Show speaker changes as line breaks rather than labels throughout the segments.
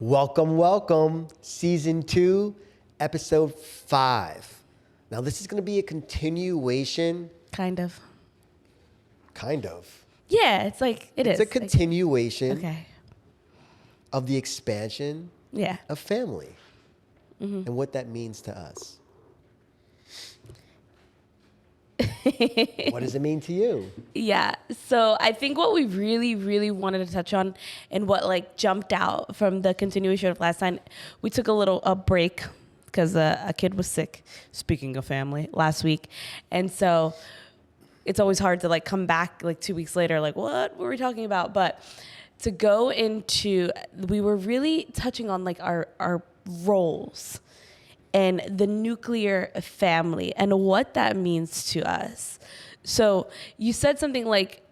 Welcome, welcome. Season 2, episode 5. Now, this is going to be a continuation.
Kind of.
Kind of.
Yeah, it's like,
It's a continuation
Okay.
of the expansion
Yeah.
of family and what that means to us. What does it mean to you?
Yeah. So I think what we really, really wanted to touch on and what like jumped out from the continuation of last time, we took a break because a kid was sick, speaking of family, last week. And so it's always hard to like come back like 2 weeks later, like what were we talking about? But to go into, we were really touching on like our roles and the nuclear family and what that means to us. So you said something like,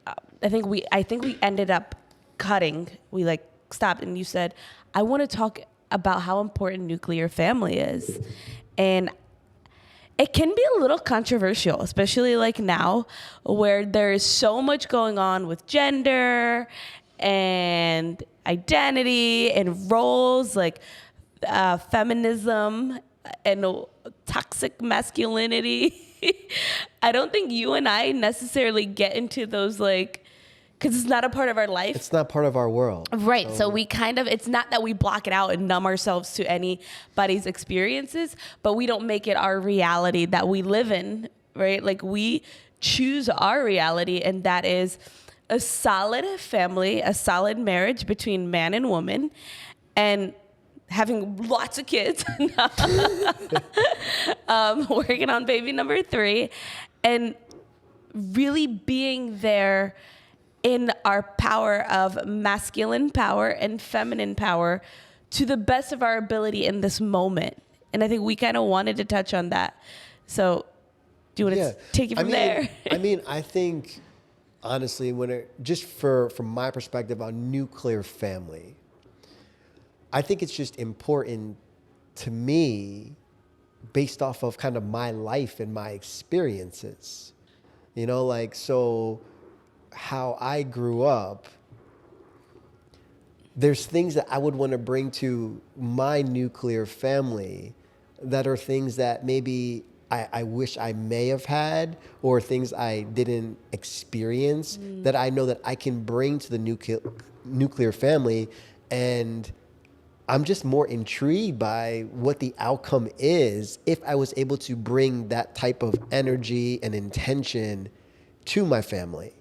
I think we ended up cutting. We like stopped and you said, I want to talk about how important nuclear family is. And it can be a little controversial, especially like now where there is so much going on with gender and identity and roles, like feminism and toxic masculinity. I don't think you and I necessarily get into those like, because it's not a part of our life.
It's not part of our world.
Right. So we kind of, it's not that we block it out and numb ourselves to anybody's experiences, but we don't make it our reality that we live in, right? Like we choose our reality, and that is a solid family, a solid marriage between man and woman, and having lots of kids, working on baby number 3, and really being there in our power of masculine power and feminine power to the best of our ability in this moment. And I think we kind of wanted to touch on that. So do you want to take it from there?
I think, honestly, just from my perspective on nuclear family, I think it's just important to me based off of kind of my life and my experiences. You know, like, so how I grew up, there's things that I would want to bring to my nuclear family that are things that maybe I wish I may have had, or things I didn't experience that I know that I can bring to the nuclear family. And I'm just more intrigued by what the outcome is if I was able to bring that type of energy and intention to my family.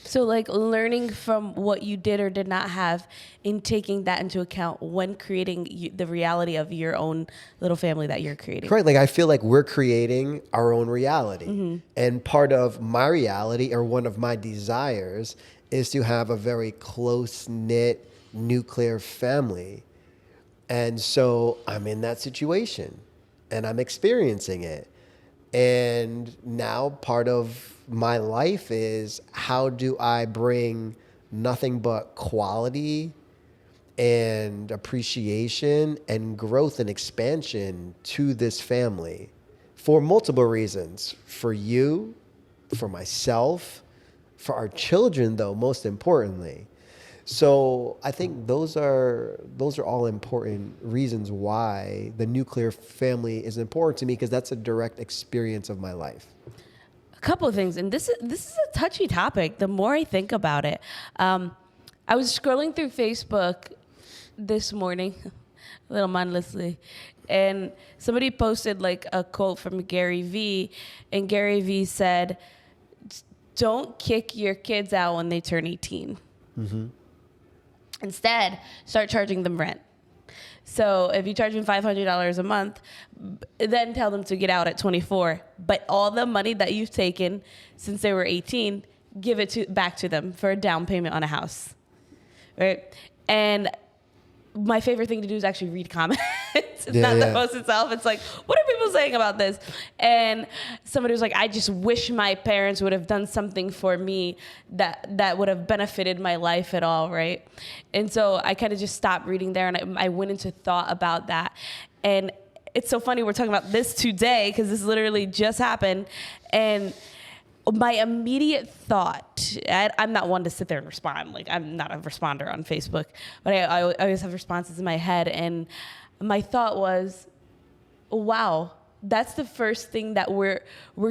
So like learning from what you did or did not have and taking that into account when creating the reality of your own little family that you're creating.
Correct. Like I feel like we're creating our own reality. Mm-hmm. And part of my reality, or one of my desires, is to have a very close-knit nuclear family. And so I'm in that situation and I'm experiencing it. And now part of my life is, how do I bring nothing but quality and appreciation and growth and expansion to this family for multiple reasons. For you, for myself, for our children, though, most importantly. So I think those are all important reasons why the nuclear family is important to me, because that's a direct experience of my life.
A couple of things, and this is a touchy topic. The more I think about it, I was scrolling through Facebook this morning, a little mindlessly, and somebody posted like a quote from Gary Vee, and Gary Vee said, "Don't kick your kids out when they turn 18." Mm-hmm. Instead, start charging them rent. So if you charge them $500 a month, then tell them to get out at 24. But all the money that you've taken since they were 18, give it back to them for a down payment on a house, right? And my favorite thing to do is actually read comments. The post itself. It's like, what are people saying about this? And somebody was like, I just wish my parents would have done something for me that would have benefited my life at all, right? And so I kind of just stopped reading there, and I went into thought about that. And it's so funny we're talking about this today, because this literally just happened. And my immediate thought, I'm not one to sit there and respond. Like, I'm not a responder on Facebook, but I always have responses in my head. And my thought was, wow, that's the first thing that we're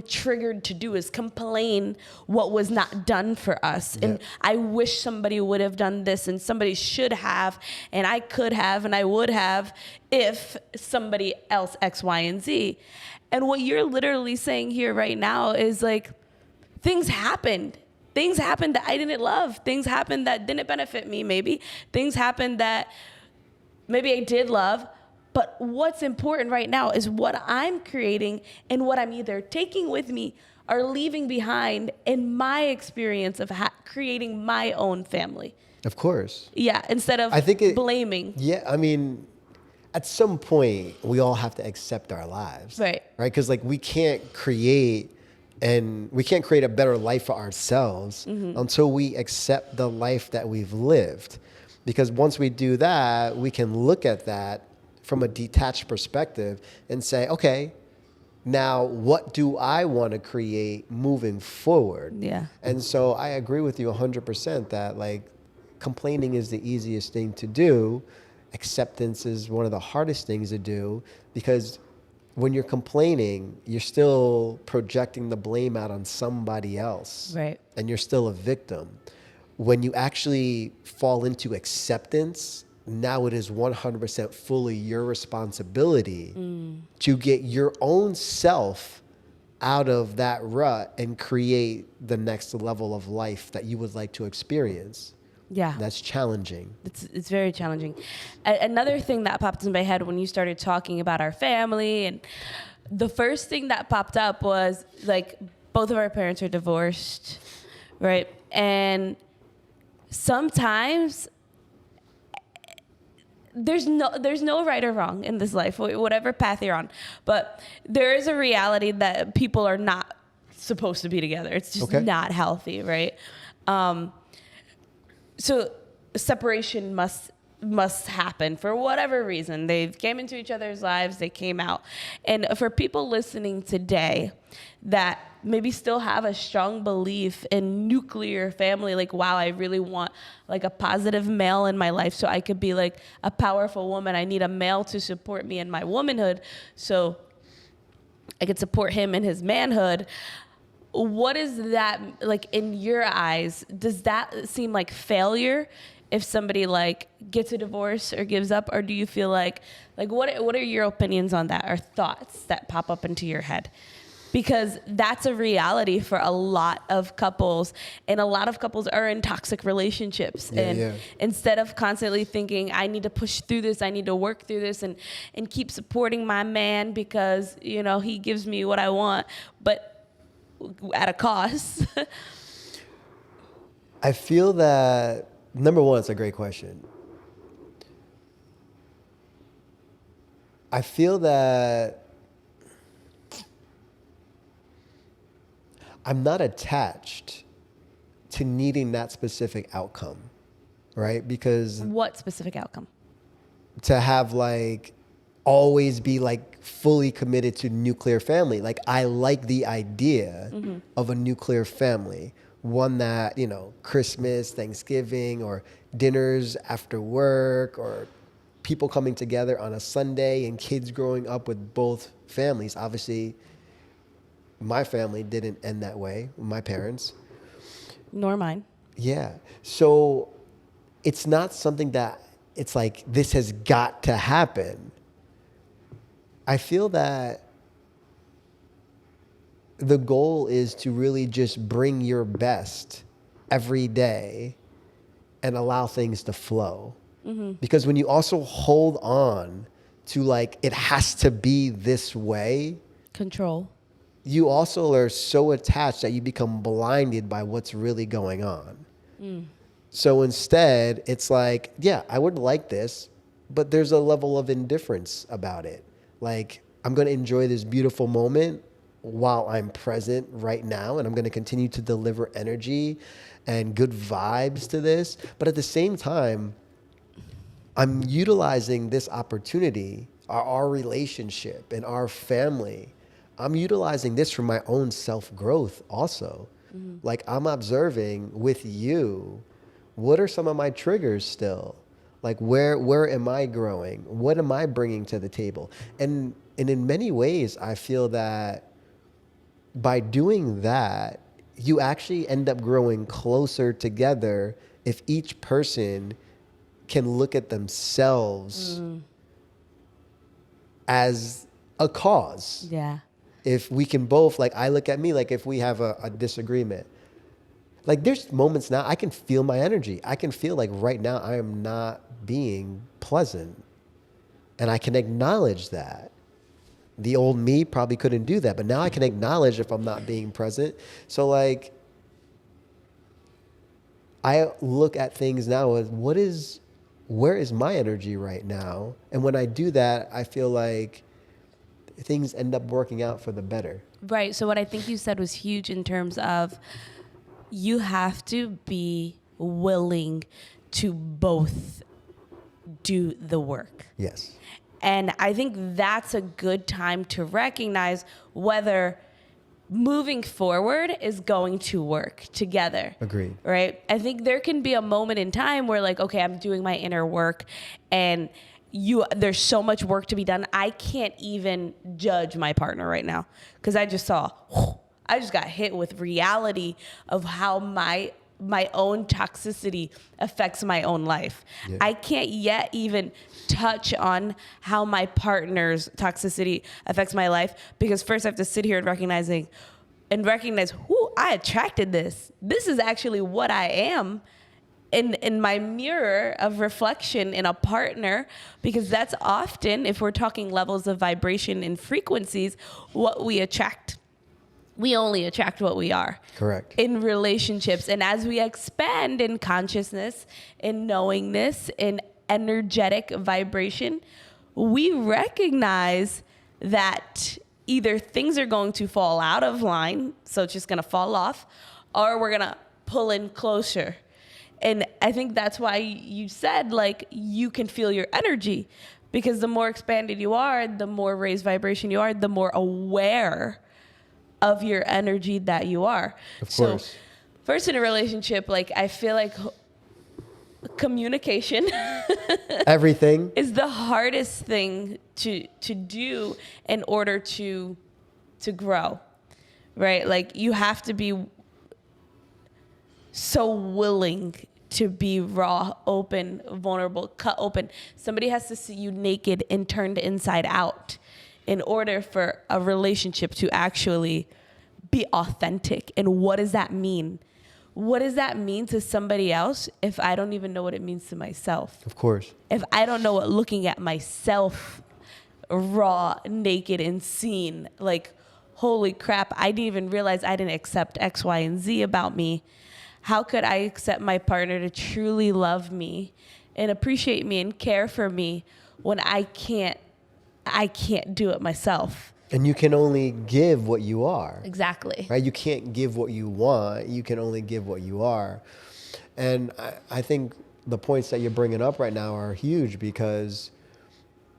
triggered to do, is complain what was not done for us.
Yeah.
And I wish somebody would have done this, and somebody should have, and I could have, and I would have if somebody else X, Y, and Z. And what you're literally saying here right now is like, things happened. Things happened that I didn't love. Things happened that didn't benefit me, maybe. Things happened that maybe I did love. But what's important right now is what I'm creating and what I'm either taking with me or leaving behind in my experience of creating my own family.
Of course.
Yeah, instead of blaming.
Yeah, I mean, at some point, we all have to accept our lives.
Right.
Right? Because like we can't create a better life for ourselves until we accept the life that we've lived. Because once we do that, we can look at that from a detached perspective and say, okay, now what do I want to create moving forward?
Yeah.
And so I agree with you 100% that like complaining is the easiest thing to do. Acceptance is one of the hardest things to do, because when you're complaining, you're still projecting the blame out on somebody else.
Right.
And you're still a victim. When you actually fall into acceptance, now it is 100% fully your responsibility to get your own self out of that rut and create the next level of life that you would like to experience.
Yeah.
That's challenging.
It's very challenging. Another thing that popped in my head when you started talking about our family, and the first thing that popped up was like, both of our parents are divorced, right? And sometimes there's no right or wrong in this life, whatever path you're on. But there is a reality that people are not supposed to be together. It's just not healthy, right? So separation must happen for whatever reason. They came into each other's lives, they came out. And for people listening today that maybe still have a strong belief in nuclear family, like, wow, I really want like a positive male in my life so I could be like a powerful woman. I need a male to support me in my womanhood so I could support him in his manhood. What is that like in your eyes? Does that seem like failure if somebody like gets a divorce or gives up, or do you feel like what are your opinions on that, or thoughts that pop up into your head? Because that's a reality for a lot of couples, and a lot of couples are in toxic relationships. Instead of constantly thinking, I need to push through this, I need to work through this and keep supporting my man because, you know, he gives me what I want, but at a cost.
I feel that, number one, it's a great question. I feel that I'm not attached to needing that specific outcome, right? Because
What specific outcome?
to have like always be like fully committed to nuclear family. Like I like the idea of a nuclear family, one that, you know, Christmas, Thanksgiving, or dinners after work, or people coming together on a Sunday and kids growing up with both families. Obviously, my family didn't end that way, my parents.
Nor mine.
Yeah. So it's not something that it's like, this has got to happen. I feel that the goal is to really just bring your best every day and allow things to flow. Because when you also hold on to like, it has to be this way.
Control.
You also are so attached that you become blinded by what's really going on. So instead, it's like, yeah, I would like this, but there's a level of indifference about it. Like, I'm going to enjoy this beautiful moment while I'm present right now, and I'm going to continue to deliver energy and good vibes to this. But at the same time, I'm utilizing this opportunity, our relationship and our family, I'm utilizing this for my own self-growth also. Like I'm observing with you, what are some of my triggers still? Like where am I growing? What am I bringing to the table? And in many ways, I feel that by doing that, you actually end up growing closer together if each person can look at themselves as a cause.
Yeah.
If we can both, like I look at me, like if we have a disagreement, like there's moments now I can feel my energy. I can feel like right now I am not being pleasant. And I can acknowledge that. The old me probably couldn't do that, but now I can acknowledge if I'm not being present. So like, I look at things now as where is my energy right now? And when I do that, I feel like things end up working out for the better.
Right. So what I think you said was huge in terms of you have to be willing to both do the work.
Yes.
And I think that's a good time to recognize whether moving forward is going to work together.
Agreed.
Right? I think there can be a moment in time where like, okay, I'm doing my inner work and there's so much work to be done. I can't even judge my partner right now because I just got hit with reality of how my own toxicity affects my own life. Yeah. I can't yet even touch on how my partner's toxicity affects my life because first I have to sit here and recognize who I attracted this. This is actually what I am in my mirror of reflection in a partner, because that's often, if we're talking levels of vibration and frequencies, what we attract. We only attract what we are.
Correct.
In relationships. And as we expand in consciousness, in knowingness, in energetic vibration, we recognize that either things are going to fall out of line, so it's just going to fall off, or we're going to pull in closer. And I think that's why you said, like, you can feel your energy, because the more expanded you are, the more raised vibration you are, the more aware of your energy that you are.
Of course.
So first in a relationship, like I feel like communication
everything
is the hardest thing to do in order to grow, right? Like you have to be so willing to be raw, open, vulnerable, cut open. Somebody has to see you naked and turned inside out in order for a relationship to actually be authentic. And what does that mean? What does that mean to somebody else if I don't even know what it means to myself?
Of course.
If I don't know what looking at myself raw, naked, and seen, like, holy crap, I didn't even realize I didn't accept X, Y, and Z about me. How could I accept my partner to truly love me and appreciate me and care for me when I can't do it myself?
And you can only give what you are.
Exactly.
Right? You can't give what you want. You can only give what you are. And I think the points that you're bringing up right now are huge, because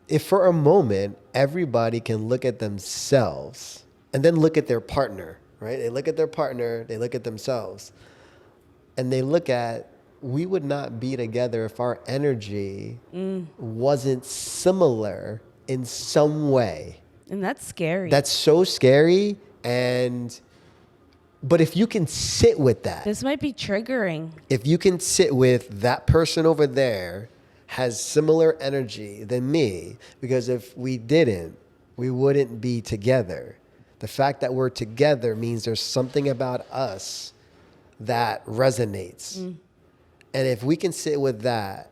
if for a moment everybody can look at themselves and then look at their partner, right? They look at their partner, they look at themselves, and they look at, we would not be together if our energy wasn't similar in some way.
And that's scary.
That's so scary. But if you can sit with that.
This might be triggering.
If you can sit with that person over there has similar energy than me, because if we didn't, we wouldn't be together. The fact that we're together means there's something about us that resonates. And if we can sit with that,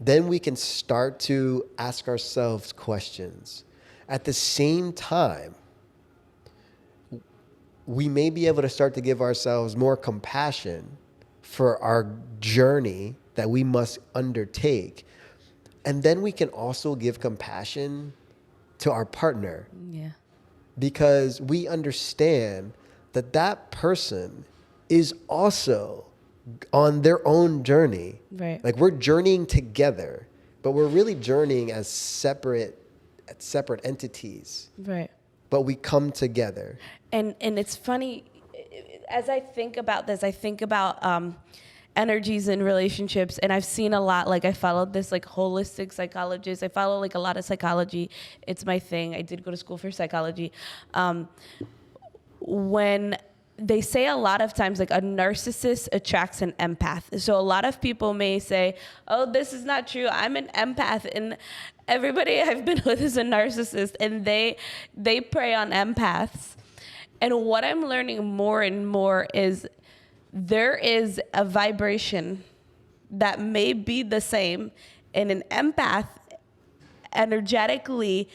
then we can start to ask ourselves questions. At the same time, we may be able to start to give ourselves more compassion for our journey that we must undertake. And then we can also give compassion to our partner.
Yeah.
Because we understand that that person is also on their own journey.
Right.
Like we're journeying together, but we're really journeying as separate entities.
Right.
but we come together.
And it's funny, as I think about this, I think about energies in relationships, and I've seen a lot. Like I followed this like holistic psychologist. I follow like a lot of psychology. It's my thing. I did go to school for psychology. When they say a lot of times like a narcissist attracts an empath. So a lot of people may say, oh, this is not true. I'm an empath. And everybody I've been with is a narcissist, and they prey on empaths. And what I'm learning more and more is there is a vibration that may be the same in an empath energetically.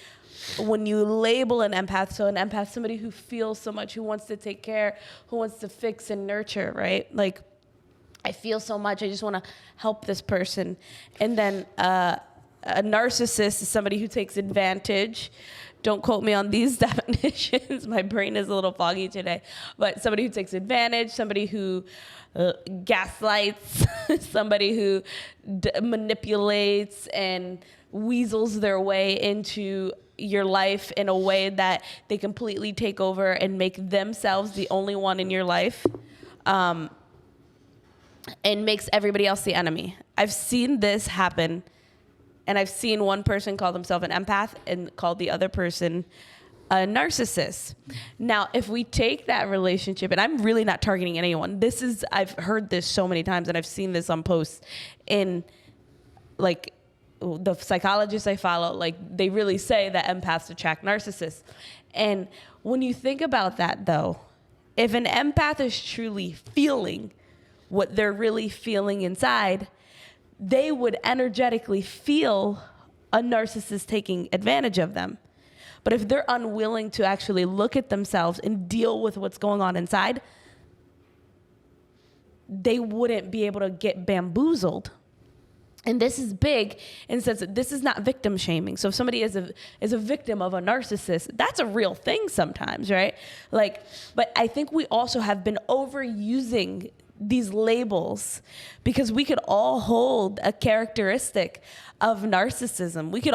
When you label an empath, so an empath, somebody who feels so much, who wants to take care, who wants to fix and nurture, right? Like, I feel so much, I just want to help this person. And then a narcissist is somebody who takes advantage. Don't quote me on these definitions. My brain is a little foggy today. But somebody who takes advantage, somebody who gaslights, somebody who manipulates and weasels their way into your life in a way that they completely take over and make themselves the only one in your life, and makes everybody else the enemy. I've seen this happen, and I've seen one person call themselves an empath and call the other person a narcissist. Now, if we take that relationship, and I'm really not targeting anyone. I've heard this so many times, and I've seen this on posts in like the psychologists I follow, like they really say that empaths attract narcissists. And when you think about that though, if an empath is truly feeling what they're really feeling inside, they would energetically feel a narcissist taking advantage of them. But if they're unwilling to actually look at themselves and deal with what's going on inside, they wouldn't be able to get bamboozled. And this is big in the sense that this is not victim shaming. So if somebody is a victim of a narcissist, that's a real thing sometimes, right? Like, but I think we also have been overusing these labels because we could all hold a characteristic of narcissism. We could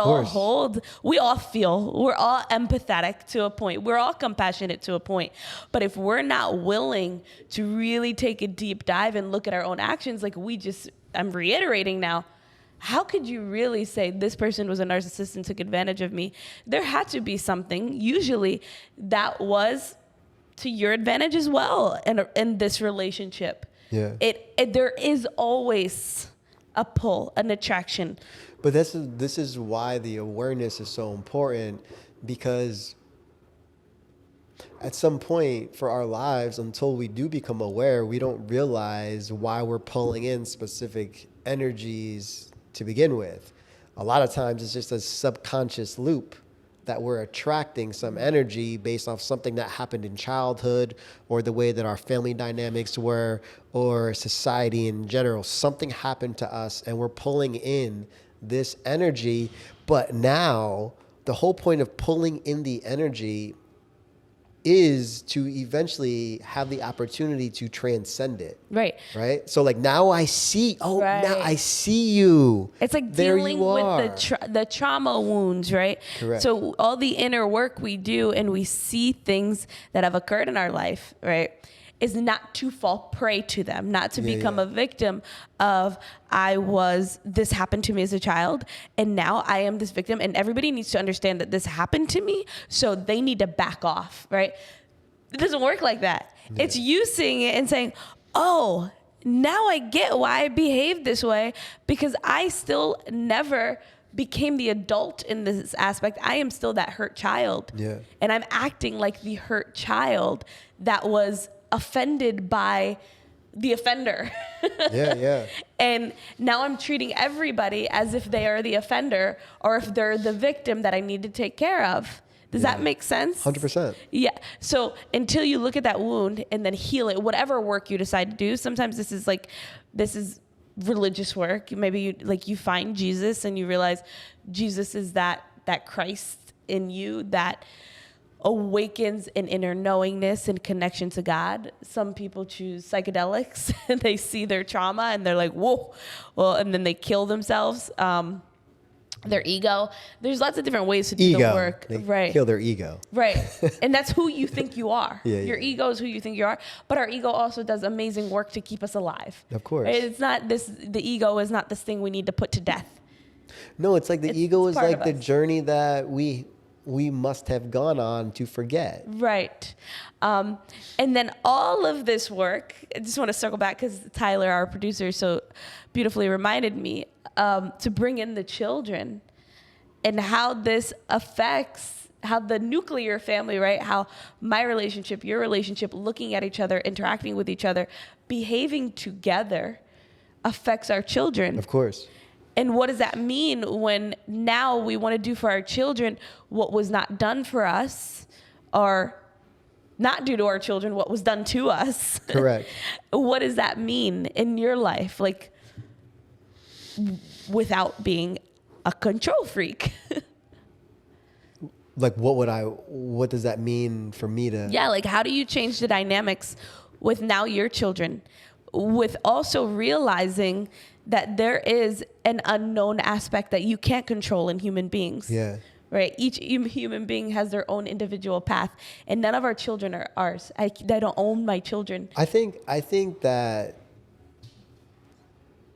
we all feel, we're all empathetic to a point. We're all compassionate to a point. But if we're not willing to really take a deep dive and look at our own actions, like I'm reiterating now, how could you really say this person was a narcissist and took advantage of me? There had to be something, usually, that was to your advantage as well in this relationship.
Yeah.
There is always a pull, an attraction.
But this is why the awareness is so important, because at some point for our lives, until we do become aware, we don't realize why we're pulling in specific energies to begin with. A lot of times it's just a subconscious loop that we're attracting some energy based off something that happened in childhood or the way that our family dynamics were or society in general. Something happened to us and we're pulling in this energy. But now the whole point of pulling in the energy is to eventually have the opportunity to transcend it.
Right.
Right. So like now I see,
Right.
now I see you.
It's like
There
dealing
you are.
with the trauma wounds, right?
Correct.
So all the inner work we do and we see things that have occurred in our life, right, is not to fall prey to them, not to become a victim of this happened to me as a child and now I am this victim, and everybody needs to understand that this happened to me, so they need to back off, right? It doesn't work like that. Yeah. It's you seeing it and saying, oh, now I get why I behaved this way, because I still never became the adult in this aspect. I am still that hurt child. Yeah. And I'm acting like the hurt child that was offended by the offender. Yeah. And now I'm treating everybody as if they are the offender or if they're the victim that I need to take care of. Does that make sense?
100%.
Yeah. So until you look at that wound and then heal it, whatever work you decide to do, sometimes this is religious work. Maybe you find Jesus and you realize Jesus is that Christ in you that awakens an inner knowingness and connection to God. Some people choose psychedelics and they see their trauma and they're like, whoa, well, and then they kill themselves. their ego. There's lots of different ways to do the work.
They kill their ego.
Right. And that's who you think you are. Your
Yeah.
ego is who you think you are. But our ego also does amazing work to keep us alive.
Of course.
It's not the ego is not this thing we need to put to death.
No, it's like the ego is
part
like
of
the
us.
journey that we must have gone on to forget.
Right. And then all of this work, I just want to circle back because Tyler, our producer, so beautifully reminded me to bring in the children and how this affects how the nuclear family, right? How my relationship, your relationship, looking at each other, interacting with each other, behaving together affects our children.
Of course.
And what does that mean when now we want to do for our children what was not done for us, or not do to our children what was done to us?
Correct.
What does that mean in your life? Like, without being a control freak.
Like, what does that mean for me to?
Yeah, like how do you change the dynamics with now your children, with also realizing that there is an unknown aspect that you can't control in human beings.
Yeah.
Right. Each human being has their own individual path, and none of our children are ours. I don't own my children.
I think that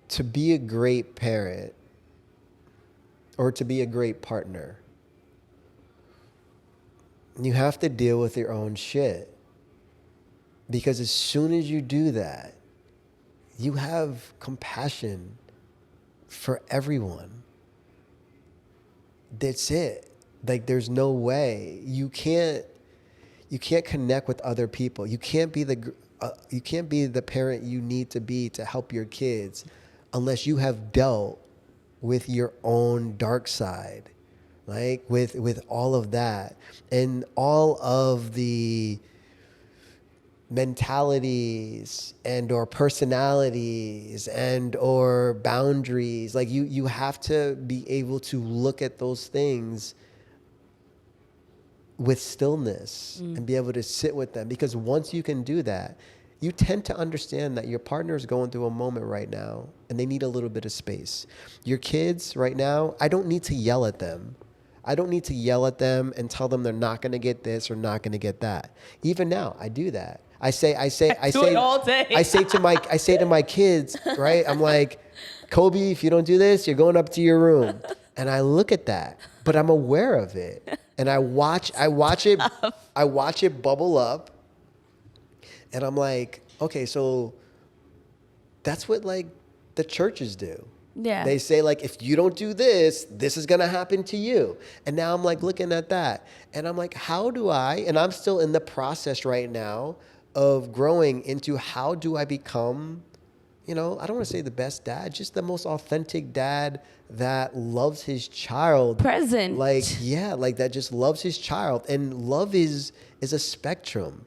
to be a great parent or to be a great partner, you have to deal with your own shit. Because as soon as you do that, you have compassion for everyone. That's it. Like, there's no way you can't connect with other people. You can't be the parent you need to be to help your kids unless you have dealt with your own dark side, like with all of that and all of the mentalities and or personalities and or boundaries. Like you have to be able to look at those things with stillness and be able to sit with them, because once you can do that, you tend to understand that your partner is going through a moment right now and they need a little bit of space. Your kids right now, I don't need to yell at them. I don't need to yell at them and tell them they're not going to get this or not going to get that. Even now, I do that. I say
it all day.
I say to my kids, right? I'm like, Kobe, if you don't do this, you're going up to your room. And I look at that, but I'm aware of it. And I watch it bubble up. And I'm like, okay, so that's what like the churches do.
Yeah.
They say like, if you don't do this, this is going to happen to you. And now I'm like looking at that and I'm like, how do I, and I'm still in the process right now of growing into how do I become, I don't want to say the best dad, just the most authentic dad that loves his child.
Present.
Like, yeah, like that just loves his child. And love is a spectrum.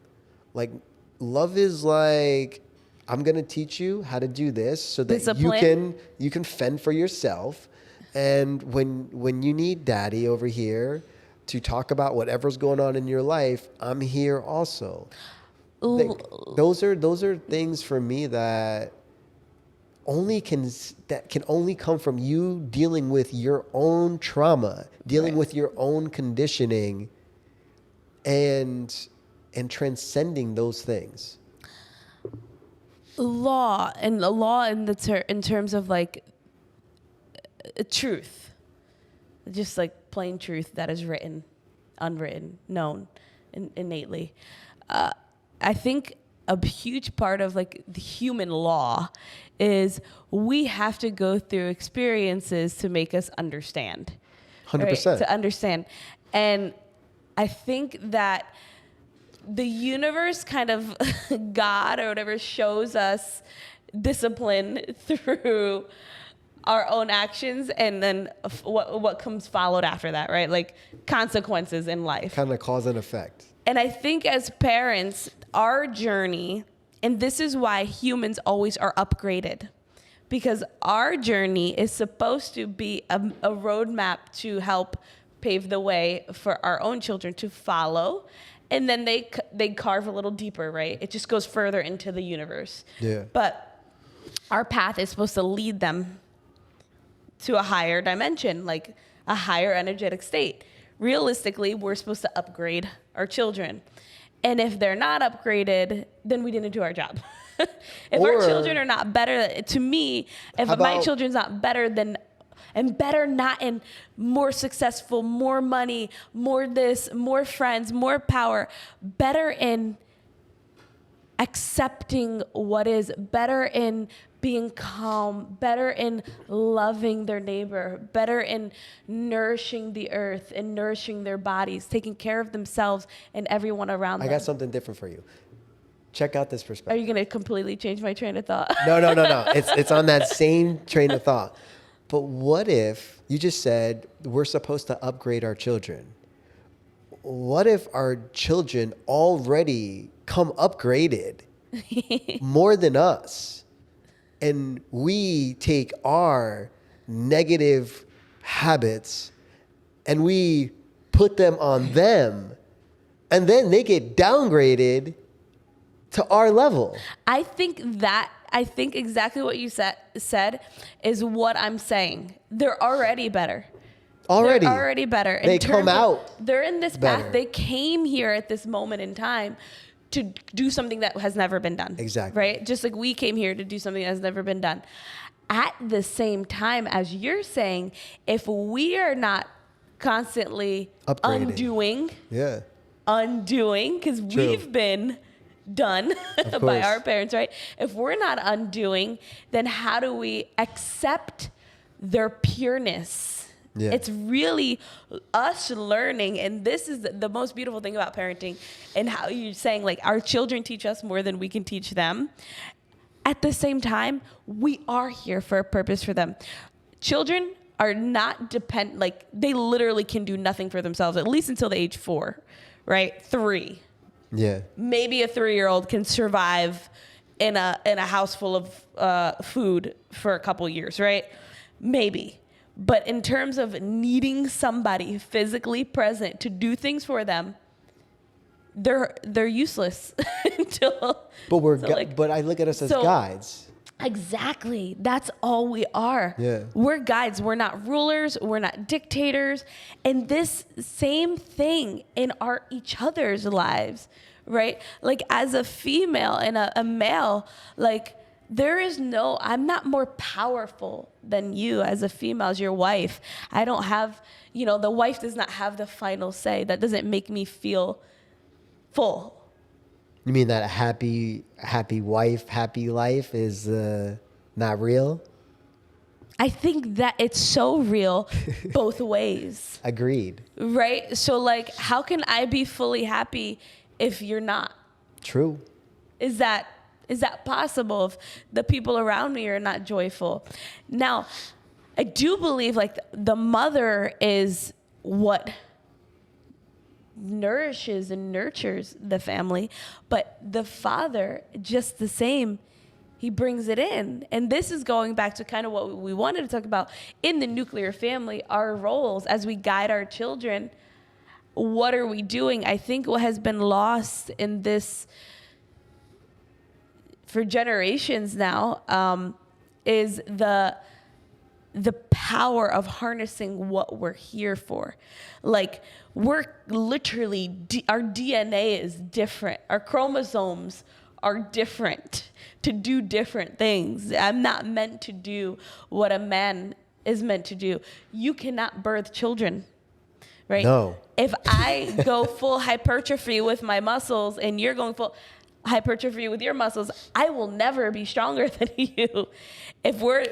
Like love is like, I'm going to teach you how to do this so that you can fend for yourself. And when you need daddy over here to talk about whatever's going on in your life, I'm here also. Those are things for me that can only come from you dealing with your own trauma, dealing with your own conditioning, and transcending those things.
Law in terms of like truth, just like plain truth that is written, unwritten, known innately. I think a huge part of like the human law is we have to go through experiences to make us understand.
100%.
Right? To understand. And I think that the universe kind of God or whatever shows us discipline through our own actions, and then what comes followed after that, right? Like consequences in life.
Kind of cause and effect.
And I think as parents, our journey, and this is why humans always are upgraded, because our journey is supposed to be a roadmap to help pave the way for our own children to follow. And then they carve a little deeper, right? It just goes further into the universe.
Yeah.
But our path is supposed to lead them to a higher dimension. Like a higher energetic state. Realistically, we're supposed to upgrade our children. And if they're not upgraded, then we didn't do our job. If our children are not better, to me, if my children's not better than, and better not in more successful, more money, more this, more friends, more power, better in accepting what is, better in being calm, better in loving their neighbor, better in nourishing the earth and nourishing their bodies, taking care of themselves and everyone around them.
I got something different for you. Check out this perspective.
Are you going to completely change my train of thought?
No. It's on that same train of thought. But what if you just said we're supposed to upgrade our children? What if our children already come upgraded more than us? And we take our negative habits and we put them on them, and then they get downgraded to our level.
I think exactly what you said is what I'm saying. They're already better. They're already better.
They come out.
They're in this
better.
path. They came here at this moment in time to do something that has never been done.
Exactly.
Right? Just like we came here to do something that has never been done. At the same time, as you're saying, if we are not constantly
upgrading,
undoing, because we've been done by our parents, right? If we're not undoing, then how do we accept their pureness? Yeah. It's really us learning, and this is the most beautiful thing about parenting, and how you're saying like our children teach us more than we can teach them. At the same time, we are here for a purpose for them. Children are not like they literally can do nothing for themselves, at least until the age 4, right? 3.
Yeah.
Maybe a 3-year-old can survive in a house full of food for a couple years, right? Maybe. But in terms of needing somebody physically present to do things for them, they're useless until.
But I look at us as guides.
Exactly. That's all we are.
Yeah.
We're guides. We're not rulers. We're not dictators. And this same thing in each other's lives, right? Like as a female and a male, like I'm not more powerful than you as a female, as your wife. I don't have, the wife does not have the final say. That doesn't make me feel full.
You mean that a happy wife, happy life is not real?
I think that it's so real both ways.
Agreed.
Right? So like, how can I be fully happy if you're not?
True.
Is that possible if the people around me are not joyful? Now, I do believe like the mother is what nourishes and nurtures the family, but the father, just the same, he brings it in. And this is going back to kind of what we wanted to talk about in the nuclear family, our roles as we guide our children. What are we doing? I think what has been lost in this for generations now is the power of harnessing what we're here for. Like we're literally, our DNA is different. Our chromosomes are different to do different things. I'm not meant to do what a man is meant to do. You cannot birth children, right?
No.
If I go full hypertrophy with my muscles and you're going full hypertrophy with your muscles, I will never be stronger than you. If we're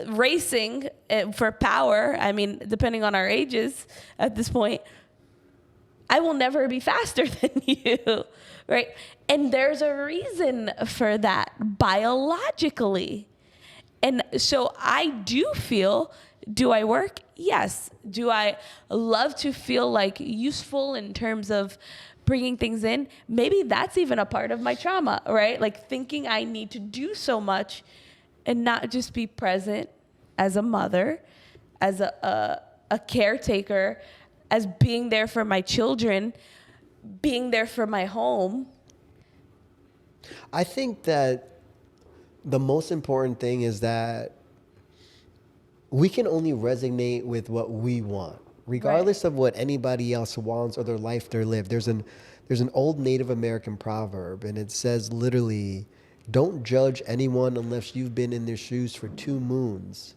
racing for power, I mean, depending on our ages at this point, I will never be faster than you, right? And there's a reason for that biologically. And so I do feel, do I work? Yes. Do I love to feel like useful in terms of bringing things in? Maybe that's even a part of my trauma, right? Like thinking I need to do so much and not just be present as a mother, as a caretaker, as being there for my children, being there for my home.
I think that the most important thing is that we can only resonate with what we want, regardless of what anybody else wants or their life they live. There's an old Native American proverb, and it says literally, "Don't judge anyone unless you've been in their shoes for 2 moons."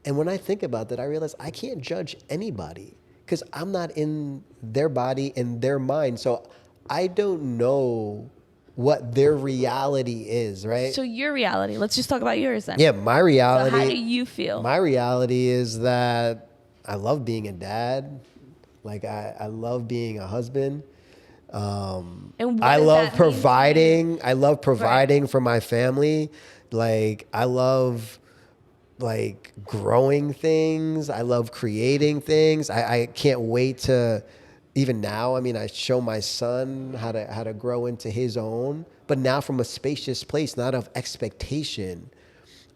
And when I think about that, I realize I can't judge anybody because I'm not in their body and their mind. So I don't know what their reality is, right?
So your reality, let's just talk about yours then.
Yeah, my reality.
So how do you feel?
My reality is that I love being a dad. Like I love being a husband.
And what
I
does
love
that mean to you?
providing. I love providing for my family. Like I love like growing things. I love creating things. I can't wait to even now. I mean, I show my son how to grow into his own, but now from a spacious place, not of expectation,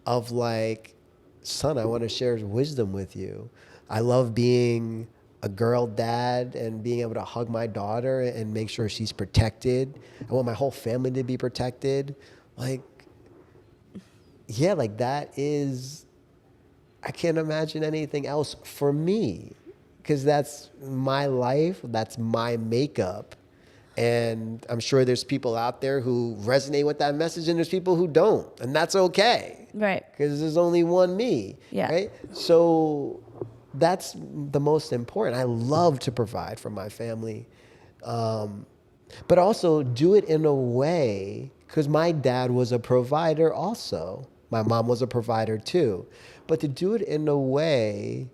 of like, son, I want to share wisdom with you. I love being a girl dad and being able to hug my daughter and make sure she's protected. I want my whole family to be protected. Like, yeah, like that is, I can't imagine anything else for me because that's my life. That's my makeup. And I'm sure there's people out there who resonate with that message and there's people who don't. And that's okay.
Right.
Because there's only one me.
Yeah.
Right. So that's the most important. I love to provide for my family. But also do it in a way, because my dad was a provider also. My mom was a provider too. But to do it in a way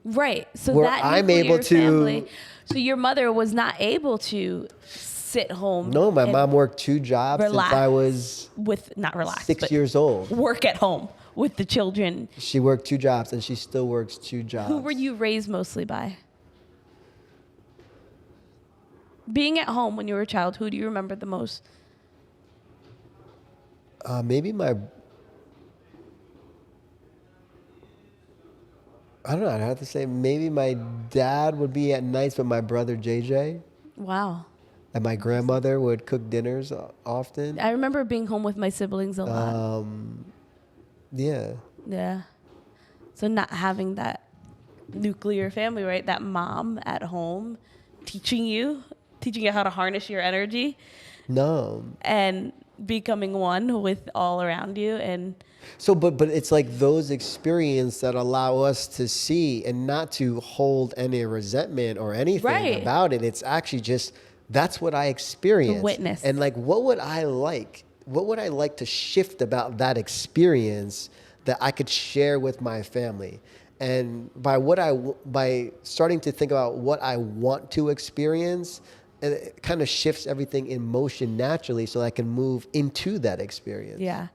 Right. So
where
that
I'm
nuclear
able to.
family, so your mother was not able to sit home.
No, my
and
mom worked 2 jobs
relax
since I was
with not relax,
6
but
years old.
work at home with the children.
She worked 2 jobs and she still works 2 jobs.
Who were you raised mostly by? Being at home when you were a child, who do you remember the most?
Maybe I don't know. I'd have to say maybe my dad would be at nights, but my brother JJ
Wow.
and my grandmother would cook dinners often.
I remember being home with my siblings a lot.
Yeah.
Yeah. So not having that nuclear family, right? That mom at home teaching you how to harness your energy
No.
and becoming one with all around you. And
So, but it's like those experiences that allow us to see and not to hold any resentment or anything
Right.
about it. It's actually just, that's what I experienced.
The witness.
And like, what would I like? What would I like to shift about that experience that I could share with my family? And by starting to think about what I want to experience, it kind of shifts everything in motion naturally so I can move into that experience.
yeah,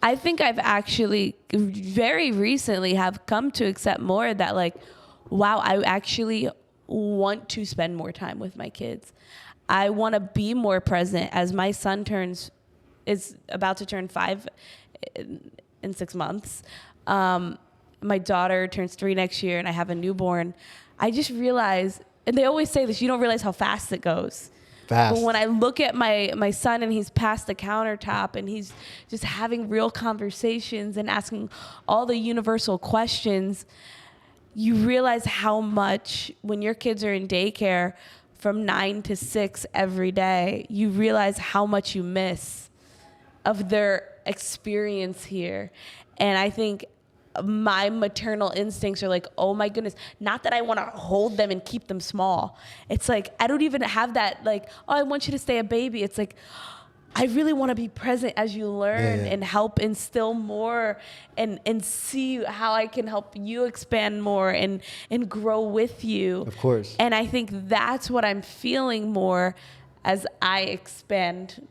I think I've actually very recently have come to accept more that like, wow, I actually want to spend more time with my kids. I want to be more present as my son is about to turn 5 in 6 months. My daughter turns 3 next year and I have a newborn. I just realized, and they always say this, you don't realize how fast it goes.
Fast.
But when I look at my son and he's past the countertop and he's just having real conversations and asking all the universal questions, you realize how much when your kids are in daycare from 9 to 6 every day, you realize how much you miss of their experience here. And I think my maternal instincts are like, oh my goodness, not that I want to hold them and keep them small. It's like, I don't even have that like, oh, I want you to stay a baby. It's like, I really want to be present as you learn and help instill more and see how I can help you expand more and grow with you.
Of course.
And I think that's what I'm feeling more as I expand.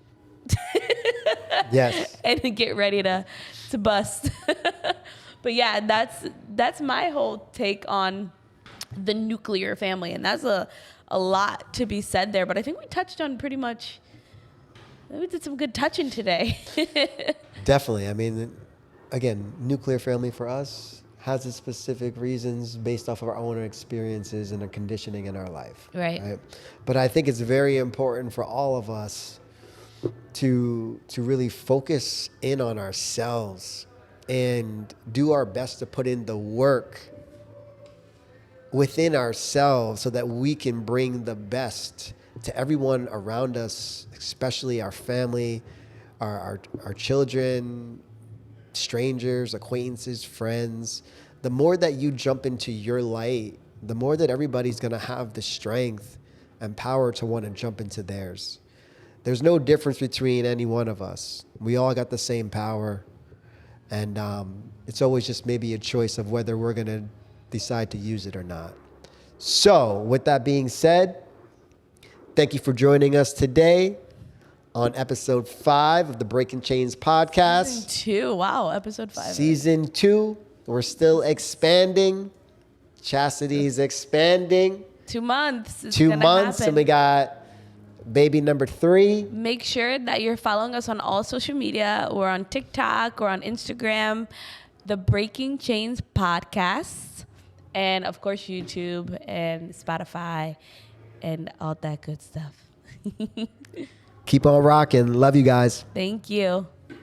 Yes.
And get ready to bust. But yeah, that's my whole take on the nuclear family. And that's a lot to be said there. But I think we touched on pretty much, we did some good touching today.
Definitely. I mean, again, nuclear family for us has its specific reasons based off of our own experiences and the conditioning in our life.
Right.
But I think it's very important for all of us to really focus in on ourselves and do our best to put in the work within ourselves so that we can bring the best to everyone around us, especially our family, our children, strangers, acquaintances, friends. The more that you jump into your light, the more that everybody's going to have the strength and power to want to jump into theirs. There's no difference between any one of us. We all got the same power. And it's always just maybe a choice of whether we're going to decide to use it or not. So with that being said, thank you for joining us today on episode 5 of the Breaking Chains podcast.
Season 2. Wow, episode 5.
Season 2. We're still expanding. Chastity's expanding.
2 months. It's
2
gonna
months,
happen.
and we got baby number 3.
Make sure that you're following us on all social media. We're on TikTok, we're on Instagram, the Breaking Chains podcast, and of course YouTube and Spotify and all that good stuff.
Keep on rocking. Love you guys.
Thank you.